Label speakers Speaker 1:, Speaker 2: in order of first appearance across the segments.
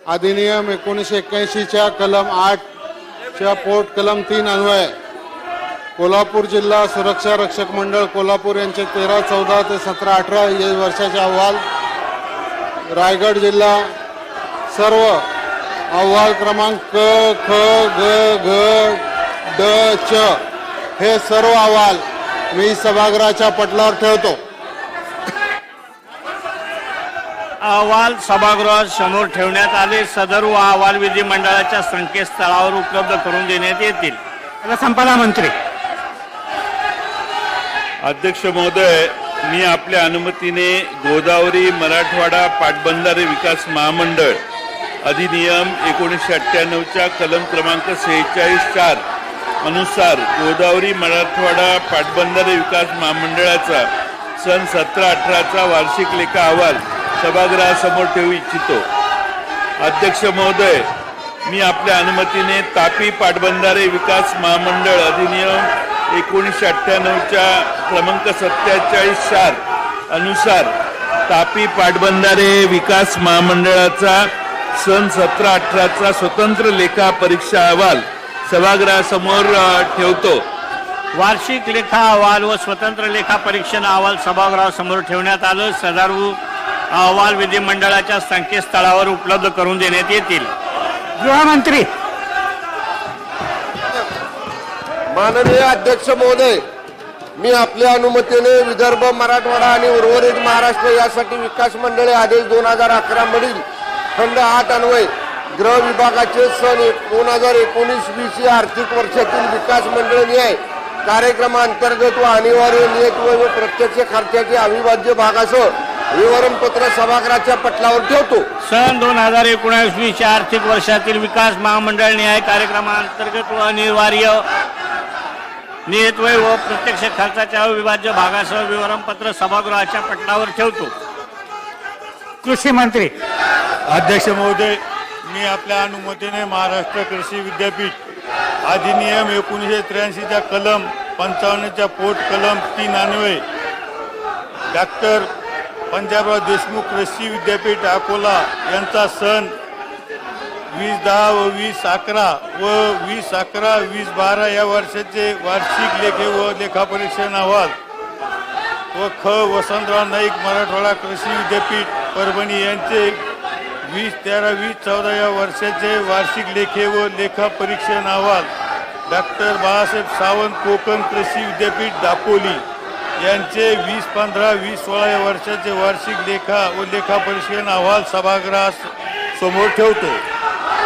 Speaker 1: अधिनियम 1981च्या कलम 8 च्या पोट कलम 3 अन्वये कोल्हापूर जिल्हा सुरक्षा रक्षक मंडळ कोल्हापूर यांचे 13-14 ते 17-18 या वर्षाचे अहवाल, रायगड जिल्हा सर्व अहवाल क्रमांक क, ख, ग, घ, ड, च हे सर्व अहवाल मी सभागृहाच्या पटलावर ठेवतो.
Speaker 2: अहवाल सभागृहात समोर ठेवण्यात आले. सदर अहवाल विधिमंडळाच्या संकेतस्थळावर उपलब्ध करून देण्यात येतील.
Speaker 3: संपदा मंत्री.
Speaker 4: अध्यक्ष महोदय, मी आपल्या अनुमतीने गोदावरी मराठवाडा पाटबंधारे विकास महामंडळ अधिनियम 1998च्या कलम क्रमांक 46(4) अनुसार गोदावरी मराठवाडा पाटबंधारे विकास महामंडळाचा सन 17-18चा वार्षिक लेखा अहवाल सभागृहासमोर ठेवू इच्छितो. अध्यक्ष महोदय, मी आपल्या अनुमतीने तापी पाटबंधारे विकास महामंडळ अधिनियम 1998च्या क्रमांक 47(4) अनुसार तापी पाटबंधारे विकास महामंडळाचा सन 17-18चा स्वतंत्र लेखा परीक्षा अहवाल सभागृहासमोर ठेवतो.
Speaker 2: वार्षिक लेखा अहवाल व स्वतंत्र लेखा परीक्षण अहवाल सभागृहासमोर ठेवण्यात आलं. सदर अहवाल विधिमंडळाच्या संकेतस्थळावर उपलब्ध करून देण्यात येतील.
Speaker 3: गृहमंत्री.
Speaker 5: माननीय अध्यक्ष महोदय, मी आपल्या अनुमतीने विदर्भ, मराठवाडा आणि उर्वरित महाराष्ट्र यासाठी विकास मंडळे आदेश 2011 मधील खंड 8 अन्वये गृह विभागाचे सन 2019-20 या आर्थिक वर्षातील विकास मंडळ न्याय कार्यक्रमांतर्गत व अनिवार्य नियत व प्रत्यक्ष खर्चाचे अविभाज्य भागासह विवरणपत्र सभागृहाच्या पटलावर ठेवतो.
Speaker 2: सन 2019-20 या आर्थिक वर्षातील विकास महामंडळ न्याय कार्यक्रमांतर्गत व अनिवार्य नियतव्यय व प्रत्यक्ष खर्चाच्या अविभाज्य भागासह विवरणपत्र सभागृहाच्या पटलावर ठेवतो.
Speaker 3: कृषी मंत्री.
Speaker 6: अध्यक्ष महोदय, मी आपल्या अनुमतीने महाराष्ट्र कृषी विद्यापीठ अधिनियम 1983च्या कलम 55च्या पोट कलम 3 अन्वये डॉक्टर पंजाबराव देशमुख कृषी विद्यापीठ अकोला यांचा सन 2010 व 2011 व 2011-2012 या वर्षाचे वार्षिक लेखे व लेखापरीक्षण अहवाल व ख. वसंतराव नाईक मराठवाडा कृषी विद्यापीठ परभणी यांचे 2013-2014 या वर्षाचे वार्षिक लेखे व लेखापरीक्षण अहवाल, डॉक्टर बाळासाहेब सावंत कोकण कृषी विद्यापीठ दापोली यांचे 2015-2016 या वर्षाचे वार्षिक लेखा व लेखापरीक्षण अहवाल सभागृहासमोर ठेवतो.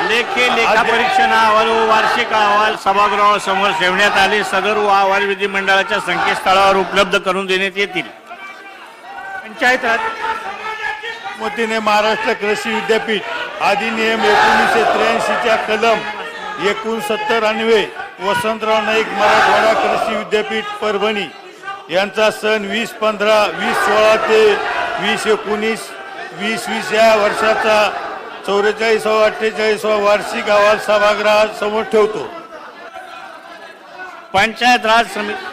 Speaker 2: लेखापरीक्षण अहवाल व वार्षिक अहवाल सभागृहासमोर ठेवण्यात आले. सदर अहवाल विधिमंडळाच्या संकेतस्थळावर उपलब्ध करून देण्यात येतील.
Speaker 3: पंचायत राज.
Speaker 6: वतीने महाराष्ट्र कृषी विद्यापीठ अधिनियम 1983च्या कलम 69 अन्वये वसंतराव नाईक मराठवाडा कृषी विद्यापीठ परभणी यांचा सन 2015, 2016 ते 2019, 2020 या वर्षाचा 44-48 वार्षिक अहवाल सभागृहासमोर ठेवतो.
Speaker 2: पंचायत राज समिती.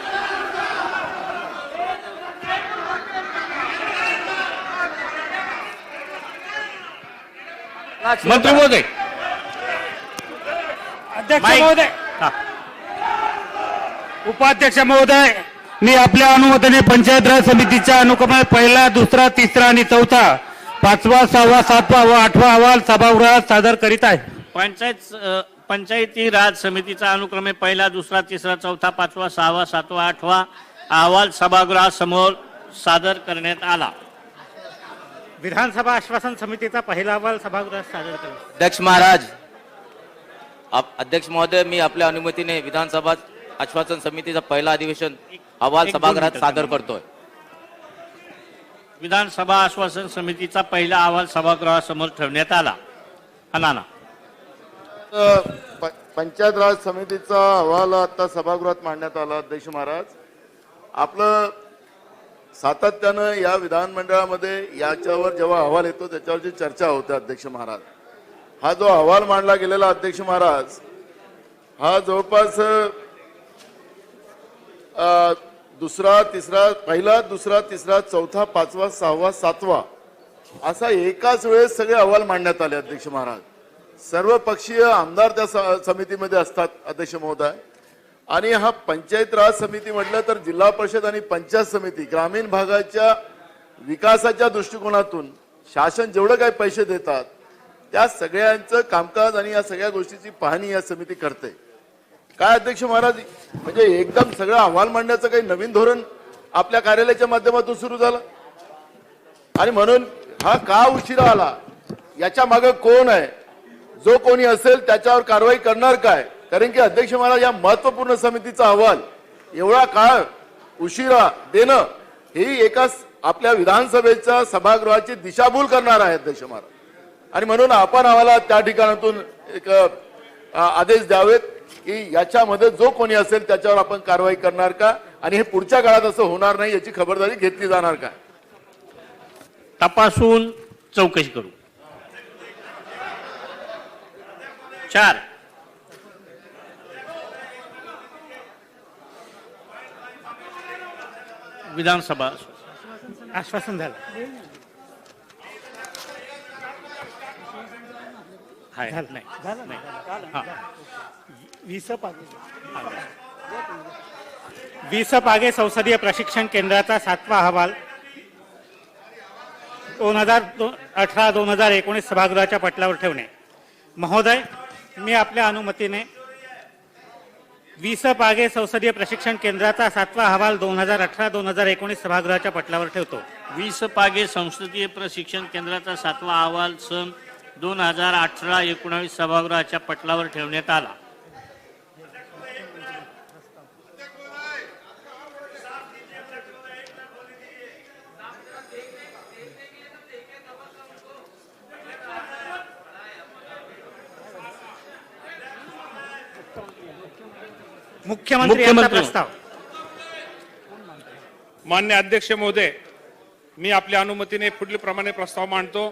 Speaker 2: मंत्री महोदय.
Speaker 3: अध्यक्ष महोदय. उपाध्यक्ष महोदय, मी आपल्या अनुमतीने पंचायत राज समितीच्या अनुक्रमे पहिला, दुसरा, तिसरा आणि चौथा, 5वा, 6वा, 7वा व 8वा अहवाल सभागृहात सादर करीत आहे.
Speaker 2: पंचायती राज समितीचा अनुक्रमे पहिला, दुसरा, तिसरा, चौथा, 5वा, 6वा, 7वा, 8वा अहवाल सभागृहासमोर सादर करण्यात आला.
Speaker 3: विधानसभा आश्वासन समितीचा पहिला अहवाल सभागृहात सादर करा.
Speaker 7: अध्यक्ष महाराज, अध्यक्ष महोदय, मी आपल्या अनुमतीने विधानसभा आश्वासन समितीचा पहिला अधिवेशन अहवाल सभागृहात सादर करतोय.
Speaker 2: विधानसभा आश्वासन समितीचा पहिला अहवाल सभागृहासमोर ठेवण्यात आला. नाना.
Speaker 5: पंचायत राज समितीचा अहवाल आता सभागृहात मांडण्यात आला. अध्यक्ष महाराज, आपलं सातत्यानं या विधानमंडळामध्ये याच्यावर जेव्हा अहवाल येतो त्याच्यावरची चर्चा होते. अध्यक्ष महाराज, हा जो अहवाल मांडला गेलेला अध्यक्ष महाराज, हा जवळपास दुसरा, तिसरा, पहिला, दुसरा, तिसरा, चौथा, 5वा, 6वा, 7वा असा एकाच वेळेस सगळे अहवाल मांडण्यात आले. अध्यक्ष महाराज,
Speaker 8: सर्व पक्षीय आमदार त्या समितीमध्ये असतात अध्यक्ष महोदय. आणि हा पंचायत राज समिती म्हटलं तर जिल्हा परिषद आणि पंचायत समिती ग्रामीण भागाच्या विकासाच्या दृष्टिकोनातून शासन जेवढं काही पैसे देतात त्या सगळ्यांचं कामकाज आणि या सगळ्या गोष्टीची पाहणी या समिती करते. काय अध्यक्ष महाराज, म्हणजे एकदम सगळं अहवाल मांडण्याचं काही नवीन धोरण आपल्या कार्यालयाच्या माध्यमातून सुरू झालं आणि म्हणून हा का उशिरा आला याच्या मागे कोण आहे, जो कोणी असेल त्याच्यावर कारवाई करणार काय. कारण की अध्यक्ष महाराज या महत्वपूर्ण समितीचा अहवाल एवढा काळ उशिरा देणं ही एका आपल्या विधानसभेच्या सभागृहाची दिशाभूल करणार आहे अध्यक्ष महाराज. आणि म्हणून आपण आम्हाला त्या ठिकाणातून एक आदेश द्यावेत की याच्यामध्ये जो कोणी असेल त्याच्यावर आपण कारवाई करणार का आणि हे पुढच्या काळात असं होणार नाही याची खबरदारी घेतली जाणार का.
Speaker 2: तपासून चौकशी करू. 4 विधानसभा
Speaker 3: आश्वासन झालं.
Speaker 2: हाय
Speaker 3: झालं.
Speaker 2: नाही
Speaker 3: झालं
Speaker 2: नाही.
Speaker 3: नाही.
Speaker 2: हा.
Speaker 3: विसपागे संसदीय प्रशिक्षण केंद्राचा 7वा अहवाल 2018-2019 सभागृहाच्या पटलावर ठेवणे. महोदय, मी आपल्या अनुमतीने विसपागे संसदीय प्रशिक्षण केंद्राचा 7वा अहवाल 2018-2019 सभागृहाच्या पटलावर ठेवतो.
Speaker 2: विसपागे संसदीय प्रशिक्षण केंद्राचा 7वा अहवाल सन 2018-19 सभागृहाच्या पटलावर ठेवण्यात आला.
Speaker 3: मुख्यमंत्री यांचा प्रस्ताव.
Speaker 9: मान्य अध्यक्ष महोदय, मी आपल्या अनुमतीने पुढील प्रमाणे प्रस्ताव मांडतो.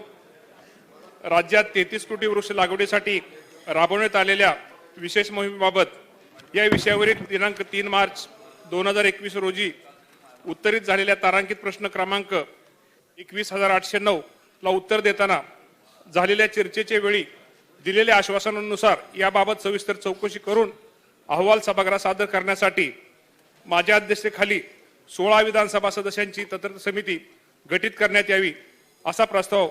Speaker 9: राज्यात 33 कोटी वृक्ष लागवडीसाठी राबवण्यात आलेल्या विशेष मोहिमेबाबत या विषयावरील दिनांक 3 मार्च 2021 रोजी उत्तरित झालेल्या तारांकित प्रश्न क्रमांक 21,809 ला उत्तर देताना झालेल्या चर्चेच्या वेळी दिलेल्या आश्वासनानुसार याबाबत सविस्तर चौकशी करून अहवाल सभागृहात सादर करण्यासाठी माझ्या अध्यक्षतेखाली 16 विधानसभा सदस्यांची तज्ज्ञ समिती गठीत करण्यात यावी असा प्रस्ताव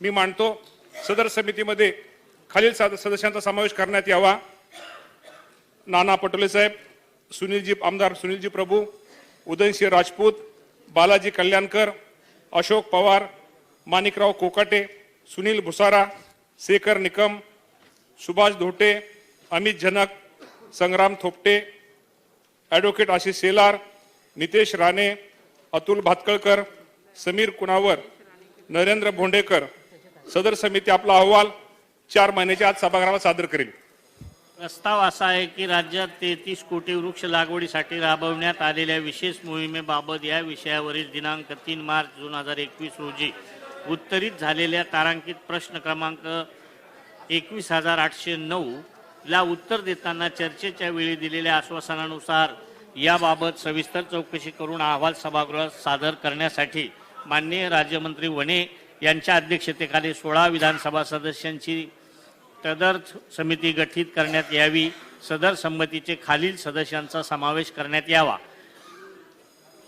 Speaker 9: मी मांडतो. सदर समितीमध्ये खालील सदस्यांचा समावेश करण्यात यावा: नाना पटोले साहेब, आमदार सुनीलजी प्रभू, उदयनसिंह राजपूत, बालाजी कल्याणकर, अशोक पवार, माणिकराव कोकाटे, सुनील भुसारा, शेखर निकम, सुभाष धोटे, अमित जनक, संग्राम थोपटे, ॲडव्होकेट आशिष शेलार, नितेश राणे, अतुल भातकळकर, समीर कुणावर, नरेंद्र भोंडेकर. सदर समिती आपला अहवाल 4 महिन्याच्या आत सभागृहाला सादर करेल.
Speaker 2: प्रस्ताव असा आहे की राज्यात 33 कोटी वृक्ष लागवडीसाठी राबवण्यात आलेल्या विशेष मोहिमेबाबत या विषयावरील दिनांक 3 मार्च 2021 रोजी उत्तरित झालेल्या तारांकित प्रश्न क्रमांक 21,809 ला उत्तर देताना चर्चेच्या वेळी दिलेल्या आश्वासनानुसार याबाबत सविस्तर चौकशी करून अहवाल सभागृहात सादर करण्यासाठी माननीय राज्यमंत्री वने यांच्या अध्यक्षतेखाली 16 विधानसभा सदस्यांची तदर्थ समिती गठीत करण्यात यावी. सदर समितीचे खालील सदस्यांचा समावेश करण्यात यावा: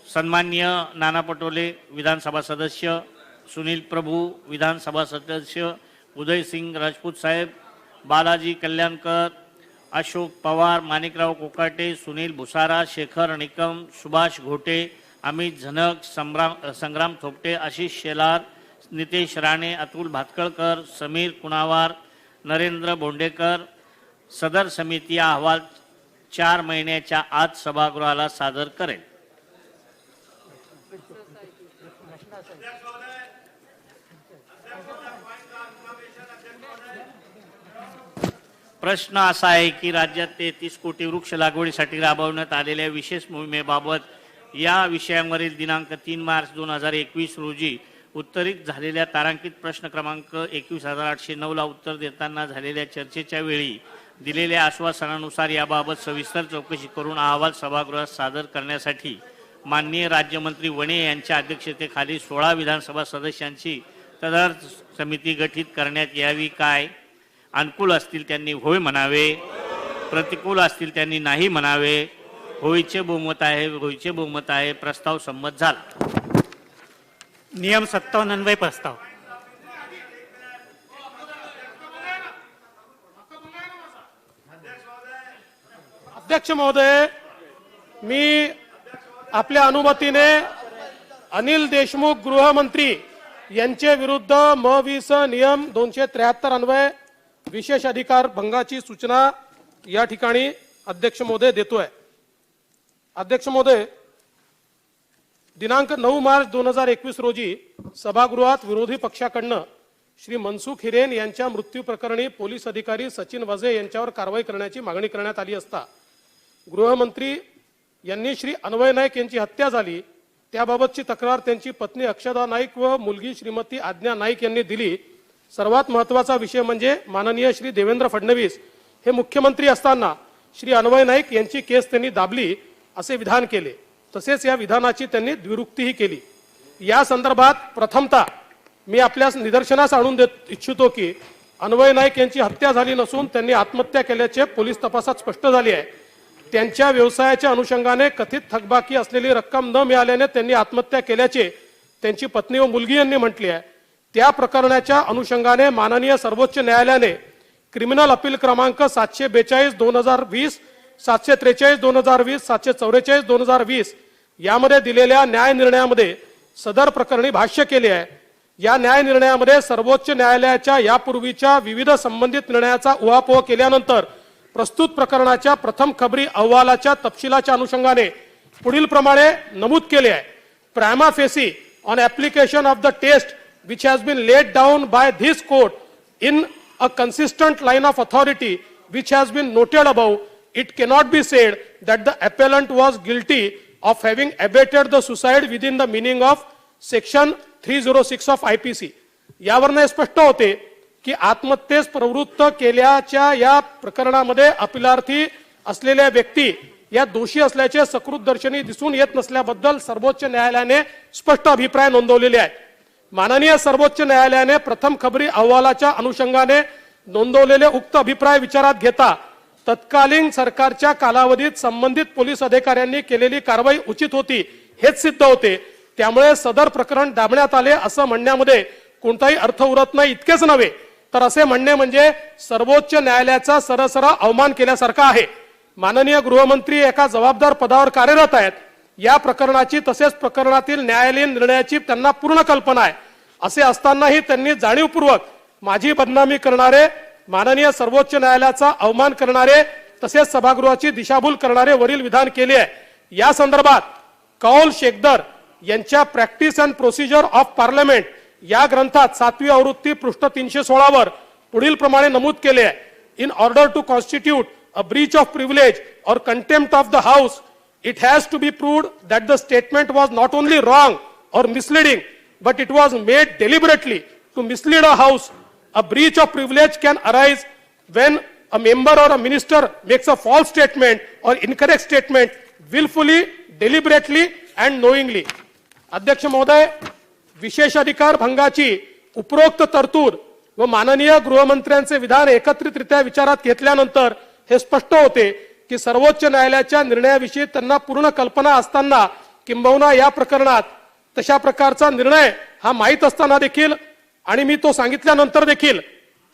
Speaker 2: सन्माननीय नाना पटोले विधानसभा सदस्य, सुनील प्रभू विधानसभा सदस्य, उदयसिंग राजपूत साहेब, बालाजी कल्याणकर, अशोक पवार, माणिकराव कोकाटे, सुनील भुसारा, शेखर निकम, सुभाष घोटे, अमित झनक, संग्राम थोपटे, आशिष शेलार, नितेश राणे, अतुल भातकळकर, समीर कुणावार, नरेंद्र भोंडेकर. सदर समिती हा अहवाल 4 महिन्याच्या आत सभागृहाला सादर करेल. प्रश्न असा आहे की राज्यात 33 कोटी वृक्ष लागवडीसाठी राबवण्यात आलेल्या विशेष मोहिमेबाबत या विषयांवरील दिनांक 3 मार्च 2021 रोजी उत्तरित झालेल्या तारांकित प्रश्न क्रमांक 21,809 ला उत्तर देताना झालेल्या चर्चेच्या वेळी दिलेल्या आश्वासनानुसार याबाबत सविस्तर चौकशी करून अहवाल सभागृहात सादर करण्यासाठी माननीय राज्यमंत्री वने यांच्या अध्यक्षतेखाली 16 विधानसभा सदस्यांची तदर्थ समिती गठीत करण्यात यावी काय अनुकूल असतील त्यांनी होय म्हणावे, प्रतिकूल असतील त्यांनी नाही म्हणावे. होयचे बहुमत आहे, होयचे बहुमत आहे. प्रस्ताव संमत झाला.
Speaker 3: नियम 57 अन्वय प्रस्ताव.
Speaker 10: अध्यक्ष महोदय, मी आपल्या अनुमतीने अनिल देशमुख गृहमंत्री यांचे विरुद्ध म20 नियम 273 अन्वय विशेष अधिकार भंगाची सूचना या ठिकाणी अध्यक्ष महोदय देतोय. अध्यक्ष महोदय, दिनांक 9 मार्च 2021 रोजी सभागृहात विरोधी पक्षाकडनं श्री मनसुख हिरेन यांच्या मृत्यू प्रकरणी पोलीस अधिकारी सचिन वझे यांच्यावर कारवाई करण्याची मागणी करण्यात आली असता गृहमंत्री यांनी श्री अन्वय नाईक यांची हत्या झाली त्याबाबतची तक्रार त्यांची पत्नी अक्षदा नाईक व मुलगी श्रीमती आज्ञा नाईक यांनी दिली. सर्वात महत्त्वाचा विषय म्हणजे माननीय श्री देवेंद्र फडणवीस हे मुख्यमंत्री असताना श्री अन्वय नाईक यांची केस त्यांनी दाबली असे विधान केले. तसेच या विधानाची त्यांनी द्विरुक्तीही केली. या संदर्भात प्रथमतः मी आपल्यास निदर्शनास आणून देत इच्छितो की अन्वय नाईक यांची हत्या झाली नसून त्यांनी आत्महत्या केल्याचे पोलीस तपासात स्पष्ट झाले आहे. त्यांच्या व्यवसायाच्या अनुषंगाने कथित थकबाकी असलेली रक्कम न मिळाल्याने त्यांनी आत्महत्या केल्याचे त्यांची पत्नी व मुलगी यांनी म्हटले आहे. त्या प्रकरणाच्या अनुषंगाने माननीय सर्वोच्च न्यायालयाने क्रिमिनल अपील क्रमांक 742/2020, 743/2020, 744/2020 यामध्ये दिलेल्या न्याय निर्णयामध्ये सदर प्रकरणी भाष्य केले आहे. या न्याय निर्णयामध्ये सर्वोच्च न्यायालयाच्या यापूर्वीच्या विविध संबंधित निर्णयाचा उहापोह केल्यानंतर प्रस्तुत प्रकरणाच्या प्रथम खबरी अहवालाच्या तपशिलाच्या अनुषंगाने पुढील प्रमाणे नमूद केले आहे. Prima facie on application of the test which has been laid down by this court in a consistent line of authority which has been noted above, it cannot be said that the appellant was guilty of having abetted the suicide within the meaning of section 306 of IPC. यावरनं स्पष्ट होते की आत्महत्येस प्रवृत्त केल्याच्या या प्रकरणामध्ये अपिलार्थी असलेल्या व्यक्ती या दोषी असल्याचे सकृतदर्शनी दिसून येत नसल्याबद्दल सर्वोच्च न्यायालयाने स्पष्ट अभिप्राय नोंदवलेले आहेत. माननीय सर्वोच्च न्यायालयाने प्रथम खबरी अहवालाच्या अनुषंगाने नोंदवलेले उक्त अभिप्राय विचारात घेता तत्कालीन सरकारच्या कालावधीत संबंधित पोलीस अधिकाऱ्यांनी केलेली कारवाई उचित होती हेच सिद्ध होते. त्यामुळे सदर प्रकरण दाबण्यात आले असं म्हणण्यामध्ये कोणताही अर्थ उरत नाही. इतकेच नव्हे तर असे म्हणणे म्हणजे सर्वोच्च न्यायालयाचा सरसरा अवमान केल्यासारखा आहे. माननीय गृहमंत्री एका जबाबदार पदावर कार्यरत आहेत. या प्रकरणाची तसेच प्रकरणातील न्यायालयीन निर्णयाची त्यांना पूर्ण कल्पना आहे. असे असतानाही त्यांनी जाणीवपूर्वक माझी बदनामी करणारे, माननीय सर्वोच्च न्यायालयाचा अवमान करणारे तसेच सभागृहाची दिशाभूल करणारे वरील विधान केले आहे. या संदर्भात कौल शेखदर यांच्या practice and procedure of parliament या ग्रंथात 7वी आवृत्ती पृष्ठ 316 वर पुढील प्रमाणे नमूद केले आहे. In order to constitute a breach of privilege और contempt of the house it has to be proved that the statement was not only wrong or misleading but it was made deliberately to mislead a house. A breach of privilege can arise when a member or a minister makes a false statement or incorrect statement willfully, deliberately and knowingly. अध्यक्ष महोदय, विशेष अधिकार भंगाची उपरोक्त तरतूद व माननीय गृहमंत्र्यांचे विधान एकत्रितरित्या विचारात घेतल्यानंतर हे स्पष्ट होते की सर्वोच्च न्यायालयाच्या निर्णयाविषयी त्यांना पूर्ण कल्पना असताना किंबहुना या प्रकरणात तशा प्रकारचा निर्णय हा माहीत असताना देखील आणि मी तो सांगितल्यानंतर देखील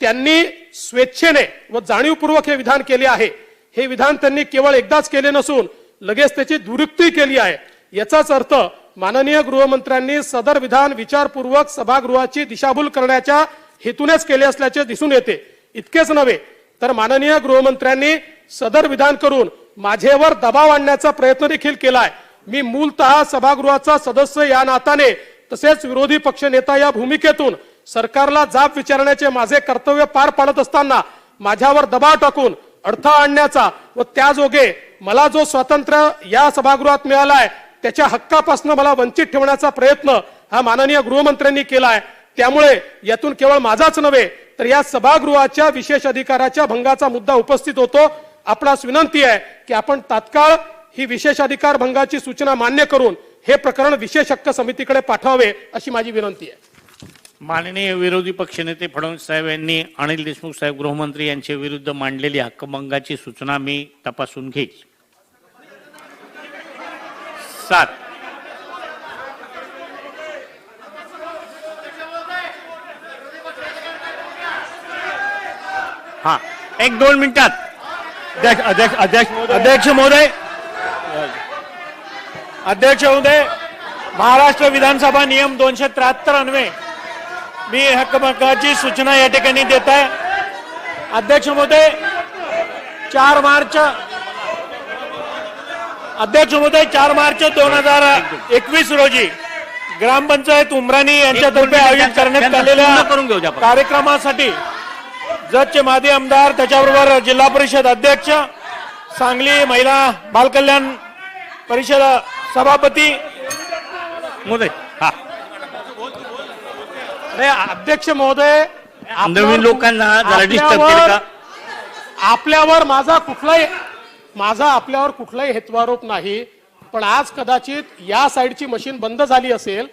Speaker 10: त्यांनी स्वेच्छेने व जाणीवपूर्वक हे विधान केले आहे. हे विधान त्यांनी केवळ एकदाच केले नसून लगेच त्याची दुरुक्ती केली आहे. याचाच अर्थ माननीय गृहमंत्र्यांनी सदर विधान विचारपूर्वक सभागृहाची दिशाभूल करण्याच्या हेतूनेच केले असल्याचे दिसून येते. इतकेच नव्हे तर माननीय गृहमंत्र्यांनी सदर विधान करून माझ्यावर दबाव आणण्याचा प्रयत्न देखील केलाय. मी मूलतः सभागृहाचा सदस्य या नात्याने तसेच विरोधी पक्ष नेता या भूमिकेतून सरकारला जाब विचारण्याचे माझे कर्तव्य पार पाडत असताना माझ्यावर दबाव टाकून अडथळा आणण्याचा व त्याजोगे मला जो स्वातंत्र्य या सभागृहात मिळालाय त्याच्या हक्कापासून मला वंचित ठेवण्याचा प्रयत्न हा माननीय गृहमंत्र्यांनी केलाय. त्यामुळे यातून केवळ माझाच नव्हे तर या सभागृहाच्या विशेष अधिकाराच्या भंगाचा मुद्दा उपस्थित होतो. आपणास विनंती आहे की आपण तात्काळ ही विशेष अधिकार भंगाची सूचना मान्य करून हे प्रकरण विशेष हक्क समितीकडे पाठवावे अशी माझी विनंती आहे.
Speaker 2: माननीय विरोधी पक्षनेते फडणवीस साहेब यांनी अनिल देशमुख साहेब गृहमंत्री यांच्या विरुद्ध मांडलेली हक्कभंगाची सूचना मी तपासून घेईन. 7. हा, 1-2 मिनिटात.
Speaker 11: अध्यक्ष महोदय, महाराष्ट्र विधानसभा नियम 273 अन्वये मी हक्कभंगाची सूचना या ठिकाणी देत आहे. अध्यक्ष महोदय, 4 मार्च 2021 रोजी ग्रामपंचायत उमराणी यांच्यातर्फे आयोजित करण्यात आलेल्या कार्यक्रमासाठी जतचे माजी आमदार, त्याच्याबरोबर जिल्हा परिषद अध्यक्ष, सांगली महिला बालकल्याण परिषद सभापती
Speaker 2: महोदय. हा,
Speaker 10: अध्यक्ष महोदय,
Speaker 2: नवीन लोकांना जरा डिस्टर्ब केलं का?
Speaker 10: आपल्यावर माझा आपल्यावर कुठलाही हेतुआरोप नाही, पण आज कदाचित या साईडची मशीन बंद झाली असेल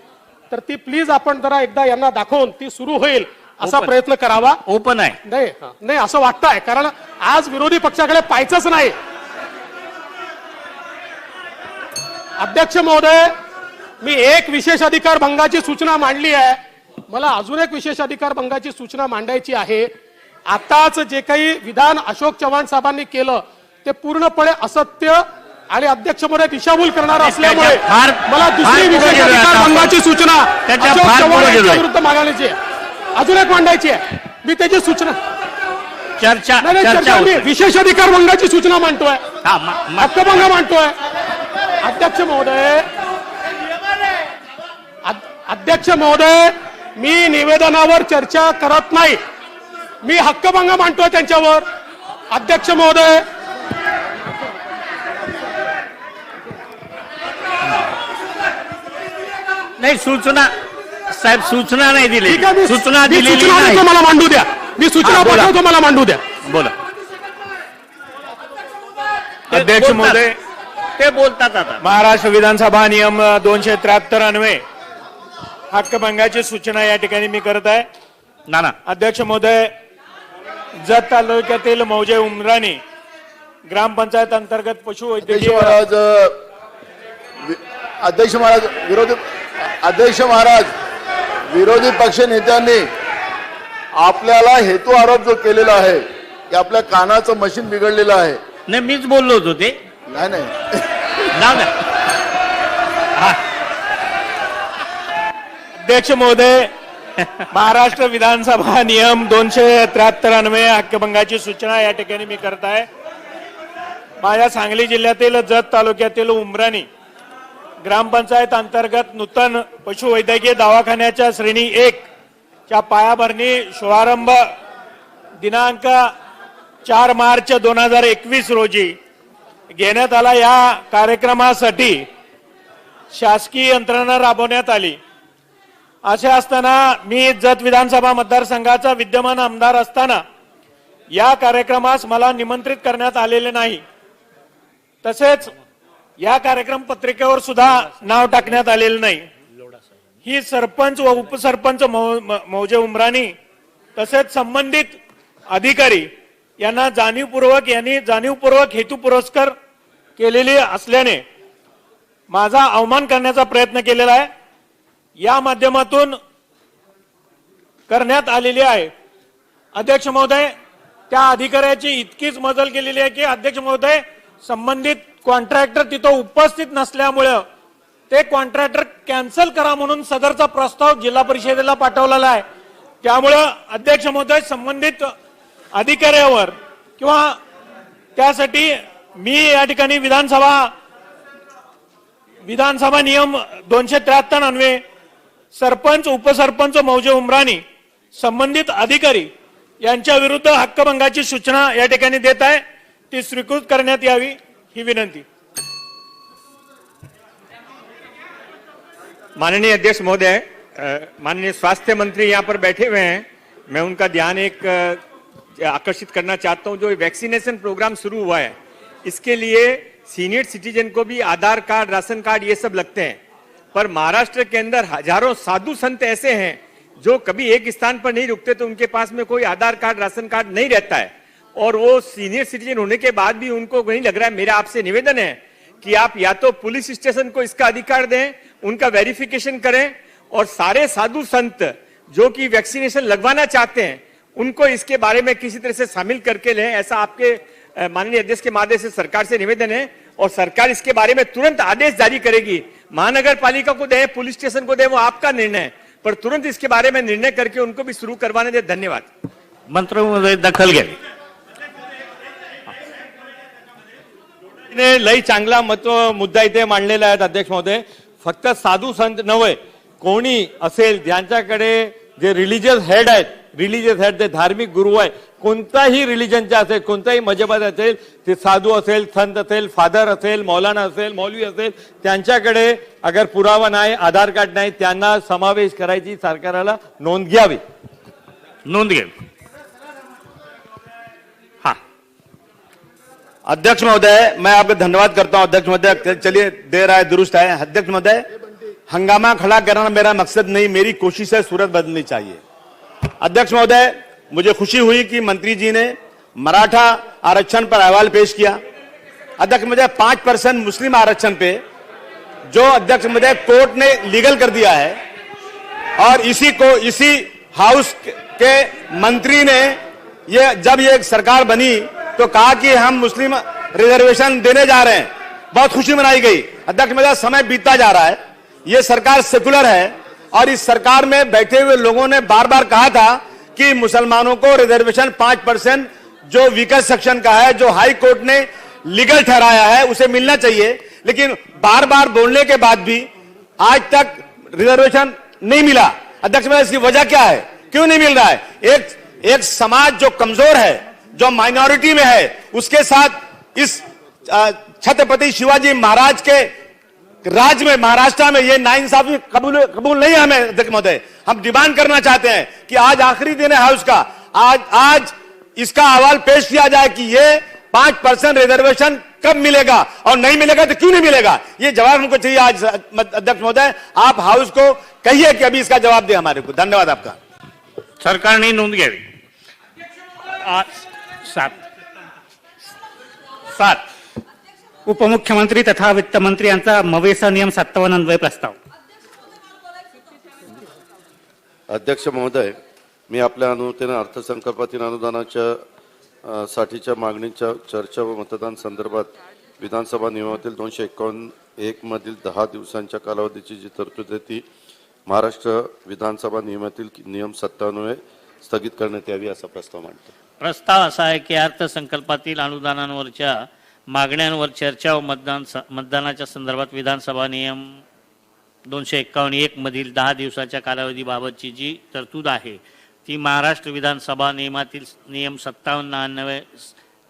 Speaker 10: तर ती प्लीज आपण जरा एकदा यांना दाखवून ती सुरू होईल असा प्रयत्न करावा.
Speaker 2: ओपन आहे.
Speaker 10: नाही असं वाटतंय, कारण आज विरोधी पक्षाकडे पाहायचंच नाही. अध्यक्ष महोदय, मी एक विशेष अधिकार भंगाची सूचना मांडली आहे. मला अजून एक विशेष अधिकार भंगाची सूचना मांडायची आहे. आताच जे काही विधान अशोक चव्हाण साहेबांनी केलं ते पूर्णपणे असत्य आणि अध्यक्ष महोदय दिशाभूल करणार असल्यामुळे मला दुसरी विशेष अधिकार भंगाची सूचना अशोक चव्हाण यांच्या विरुद्ध मागायची आहे. अजून एक मांडायची आहे. मी त्याची सूचना मी विशेष अधिकार भंगाची सूचना मांडतोय, हक्कभंग मांडतोय. अध्यक्ष महोदय, मी निवेदनावर चर्चा करत नाही, मी हक्कभंग मांडतोय त्यांच्यावर. अध्यक्ष महोदय,
Speaker 2: नाही सूचना साहेब, सूचना नाही दिली. सूचना दिलेली
Speaker 10: नाही. मला मांडू द्या, मी सूचना पाठवतो, मला मांडू द्या.
Speaker 2: बोला.
Speaker 11: अध्यक्ष महोदय,
Speaker 2: ते बोलतात आता.
Speaker 11: महाराष्ट्र विधानसभा नियम 273 अन्वये हक्कभंगाची सूचना या ठिकाणी मी करत आहे.
Speaker 2: नाना.
Speaker 11: अध्यक्ष महोदय, जत तालुक्यातील मौजे उमराणी ग्रामपंचायत अंतर्गत पशुवैद्यकीय
Speaker 8: अध्यक्ष महाराज विरोधी पक्ष नेत्यांनी आपल्याला हेतू आरोप जो केलेला आहे की आपल्या कानाचं मशीन बिघडलेलं आहे.
Speaker 2: नाही, मीच बोललो होतो ते.
Speaker 8: नाही
Speaker 11: अध्यक्ष महोदय, महाराष्ट्र विधानसभा नियम 273 अन्वये हक्कभंगाची सूचना या ठिकाणी मी करत आहे. माझ्या सांगली जिल्ह्यातील जत तालुक्यातील उमराणी ग्रामपंचायत अंतर्गत नूतन पशुवैद्यकीय दवाखान्याच्या श्रेणी 1 च्या पायाभरणी शुभारंभ दिनांक 4 मार्च 2021 रोजी घेण्यात आला. या कार्यक्रमासाठी शासकीय यंत्रणा राबवण्यात आली. असे असताना मी जत विधानसभा मतदारसंघाचा विद्यमान आमदार असताना या कार्यक्रमास मला निमंत्रित करण्यात आलेले नाही. तसेच या कार्यक्रम पत्रिकेवर सुद्धा नाव टाकण्यात आलेलं नाही. ही सरपंच व उपसरपंच मौजे उमराणी तसेच संबंधित अधिकारी यांनी जाणीवपूर्वक हेतुपुरस्कर केलेली असल्याने माझा अवमान करण्याचा प्रयत्न केलेला आहे. या माध्यमातून करण्यात आलेली आहे. अध्यक्ष महोदय, त्या अधिकाऱ्याची इतकीच मजल केलेली आहे की अध्यक्ष महोदय, संबंधित कॉन्ट्रॅक्टर तिथं उपस्थित नसल्यामुळे ते कॉन्ट्रॅक्टर कॅन्सल करा म्हणून सदरचा प्रस्ताव जिल्हा परिषदेला पाठवलेला आहे. त्यामुळे अध्यक्ष महोदय, संबंधित अधिकाऱ्यावर किंवा त्यासाठी मी या ठिकाणी विधानसभा नियम 273 अन्वये सरपंच उपसरपंच मौजे उमराणी संबंधित अधिकारी यांच्या विरुद्ध हक्कभंगाची सूचना या ठिकाणी देत आहे. ती स्वीकृत करण्यात यावी ही विनंती.
Speaker 12: माननीय अध्यक्ष महोदय, माननीय स्वास्थ्य मंत्री यहाँ पर बैठे हुए हैं. मैं उनका ध्यान एक आकर्षित करना चाहता हूं. जो वैक्सीनेशन प्रोग्राम शुरू हुआ है, इसके लिए सीनियर सिटीजन को भी आधार कार्ड, राशन कार्ड ये सब लगते हैं. पर महाराष्ट्र के अंदर हजारों साधु संत ऐसे हैं जो कभी एक स्थान पर नहीं रुकते तो उनके पास में कोई आधार कार्ड राशन कार्ड नहीं रहता है, और वो सीनियर सिटीजन होने के बाद भी उनको नहीं लग रहा है। मेरा आपसे निवेदन है कि आप या तो पुलिस स्टेशन को इसका अधिकार दें, उनका वेरिफिकेशन करें, और सारे साधु संत जो कि वैक्सीनेशन लगवाना चाहते हैं उनको इसके बारे में किसी तरह से शामिल करके लें। ऐसा आपके माननीय अध्यक्ष के माध्यम से सरकार से निवेदन है, और सरकार इसके बारे में तुरंत आदेश जारी करेगी। महानगर पालिका को दें, पुलिस स्टेशन को दें, वो आपका निर्णय है, पर तुरंत इसके बारे में निर्णय करके उनको भी शुरू करवाने दें। धन्यवाद।
Speaker 2: मंत्री महोदय दखल घ्यावी.
Speaker 13: लई चांगला मुद्दा इथे मांडलेला आहे अध्यक्ष महोदय. फक्त साधू संत नव्हे, कोणी असेल ज्यांच्याकडे जे रिलिजियस हेड आहेत, रिलिजियस हेड ते धार्मिक गुरु आहे, कोणताही रिलिजनचा असेल, कोणताही मजहबाचा असेल, ते साधू असेल, संत असेल, फादर असेल, मौलाना असेल, मौलवी असेल, त्यांच्याकडे अगर पुरावा नाही, आधार कार्ड नाही, त्यांना समावेश करायची सरकारला नोंद घ्यावी.
Speaker 2: नोंद घ्यावी.
Speaker 14: अध्यक्ष महोदय, मैं आपका धन्यवाद करता हूं. अध्यक्ष महोदय, चलिए देर आए दुरुस्त है. अध्यक्ष महोदय, हंगामा खड़ा करना मेरा मकसद नहीं, मेरी कोशिश है सूरत बदलनी चाहिए. अध्यक्ष महोदय, मुझे खुशी हुई कि मंत्री जी ने मराठा आरक्षण पर अहवाल पेश किया. अध्यक्ष महोदय, 5% मुस्लिम आरक्षण पे जो अध्यक्ष महोदय कोर्ट ने लीगल कर दिया है, और इसी हाउस के मंत्री ने जब ये सरकार बनी तो कहा कि हम मुस्लिम रिजर्वेशन देने जा रहे हैं, बहुत खुशी मनाई गई. अध्यक्ष महोदय, समय बीतता जा रहा है, ये सरकार सेकुलर है, और इस सरकार में बैठे हुए लोगों ने बार बार कहा था कि मुसलमानों को रिजर्वेशन 5% जो वीकर सेक्शन का है, जो हाई कोर्ट ने लीगल ठहराया है, उसे मिलना चाहिए. लेकिन बार बार बोलने के बाद भी आज तक रिजर्वेशन नहीं मिला. अध्यक्ष महोदय, इसकी वजह क्या है, क्यों नहीं मिल रहा है? एक समाज जो कमजोर है, जो माइनॉरिटी में है, उसके साथ इस छत्रपति शिवाजी महाराज के राज में, महाराष्ट्र में ये नाइंसाफी कबूल नहीं है हमें. अध्यक्ष महोदय, हम डिमांड करना चाहते हैं कि आज आखिरी दिन है हाउस का, आज इसका अहवाल पेश किया जाए कि ये 5% रिजर्वेशन कब मिलेगा, और नहीं मिलेगा तो क्यों नहीं मिलेगा, ये जवाब हमको चाहिए आज. अध्यक्ष महोदय, आप हाउस को कहिए कि अभी इसका जवाब दे हमारे को. धन्यवाद आपका.
Speaker 2: सरकारने नोंद घ्यावी.
Speaker 3: 7 उपमुख्यमंत्री तथा वित्त मंत्री यांचा मवेसा नियम 57 अन्वय प्रस्ताव.
Speaker 1: अध्यक्ष महोदय, मी आपल्या अनुमतीने अर्थसंकल्पातील अनुदानाच्या साठीच्या मागणीच्या चर्चा व मतदान संदर्भात विधानसभा नियमातील 251 मधील 10 दिवसांच्या कालावधीची जी तरतूद आहे ती महाराष्ट्र विधानसभा नियमातील नियम 97 स्थगित करण्यात यावी असा प्रस्ताव मांडतो.
Speaker 2: प्रस्ताव असा आहे की अर्थसंकल्पातील अनुदानांवरच्या मागण्यांवर चर्चा व मतदानाच्या संदर्भात विधानसभा नियम 251 मधील 10 दिवसाच्या कालावधीबाबतची जी तरतूद आहे ती महाराष्ट्र विधानसभा नियमातील नियम 57 अन्वये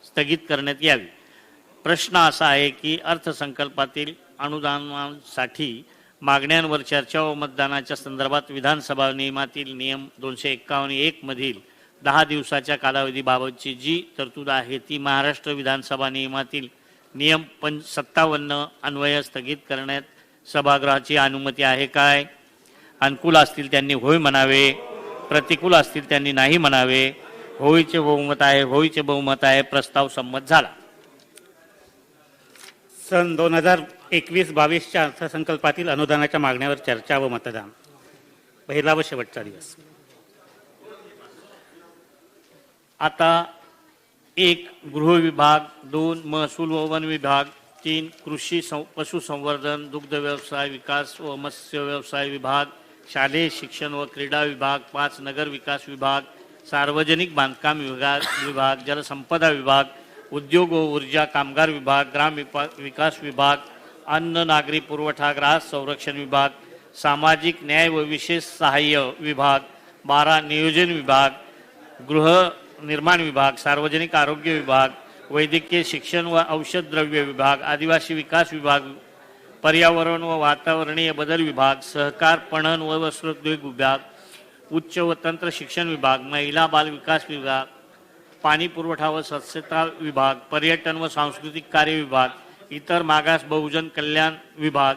Speaker 2: स्थगित करण्यात यावी. प्रश्न असा आहे की अर्थसंकल्पातील अनुदानासाठी मागण्यांवर चर्चा व मतदानाच्या संदर्भात विधानसभा नियमातील नियम 251 मधील 10 दिवसाच्या कालावधीबाबतची जी तरतूद आहे ती महाराष्ट्र विधानसभा नियमातील नियम 57 अन्वये स्थगित करण्यात सभागृहाची अनुमती आहे काय? अनुकूल असतील त्यांनी होय म्हणावे, प्रतिकूल असतील त्यांनी नाही म्हणावे. होयचे बहुमत आहे, होयचे बहुमत आहे. प्रस्ताव संमत झाला.
Speaker 3: सन 2021-22च्या अर्थसंकल्पातील अनुदानाच्या मागण्यावर चर्चा व मतदान. पहिला व शेवटचा दिवस.
Speaker 2: आता 1 गृह विभाग, 2 महसूल व वन विभाग, 3 कृषी पशुसंवर्धन, दुग्ध व्यवसाय विकास व मत्स्य व्यवसाय विभाग, शालेय शिक्षण व क्रीडा विभाग, 5 नगर विकास विभाग, सार्वजनिक बांधकाम विभाग, जलसंपदा विभाग, उद्योग व ऊर्जा कामगार विभाग, ग्राम विकास विभाग, अन्न नागरी पुरवठा ग्राहक संरक्षण विभाग, सामाजिक न्याय व विशेष सहाय्य विभाग, 12 नियोजन विभाग, गृह निर्माण विभाग, सार्वजनिक आरोग्य विभाग, वैद्यकीय शिक्षण व औषध द्रव्य विभाग, आदिवासी विकास विभाग, पर्यावरण व वातावरणीय बदल विभाग, सहकार पणन व वस्त्रोद्योग विभाग, उच्च व तंत्र शिक्षण विभाग, महिला बाल विकास विभाग, पाणी पुरवठा व स्वच्छता विभाग, पर्यटन व सांस्कृतिक कार्य विभाग, इतर मागास बहुजन कल्याण विभाग,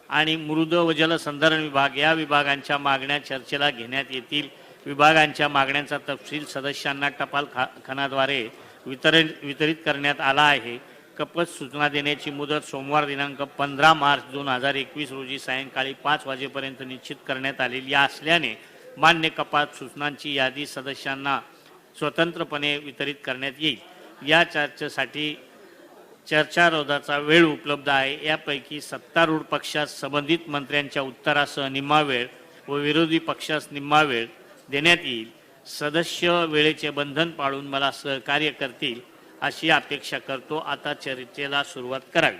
Speaker 2: आणि मृद व जलसंधारण विभाग या विभागांच्या मागण्या चर्चेला घेण्यात येतील. विभागांच्या मागण्यांचा तपशील सदस्यांना टपाल खानाद्वारे वितरित करण्यात आला आहे. कपात सूचना देण्याची मुदत सोमवार दिनांक 15 मार्च 2021 रोजी सायंकाळी 5 वाजेपर्यंत निश्चित करण्यात आलेली असल्याने मान्य कपात सूचनांची यादी सदस्यांना स्वतंत्रपणे वितरित करण्यात येईल. या चर्चेसाठी चर्चारोधाचा वेळ उपलब्ध आहे. यापैकी सत्तारूढ पक्षास संबंधित मंत्र्यांच्या उत्तरासह निम्मा वेळ व विरोधी पक्षास निम्मा वेळ देण्यात येईल. सदस्य वेळेचे बंधन पाळून मला सहकार्य करतील अशी अपेक्षा करतो. आता चर्चेला सुरुवात करावी.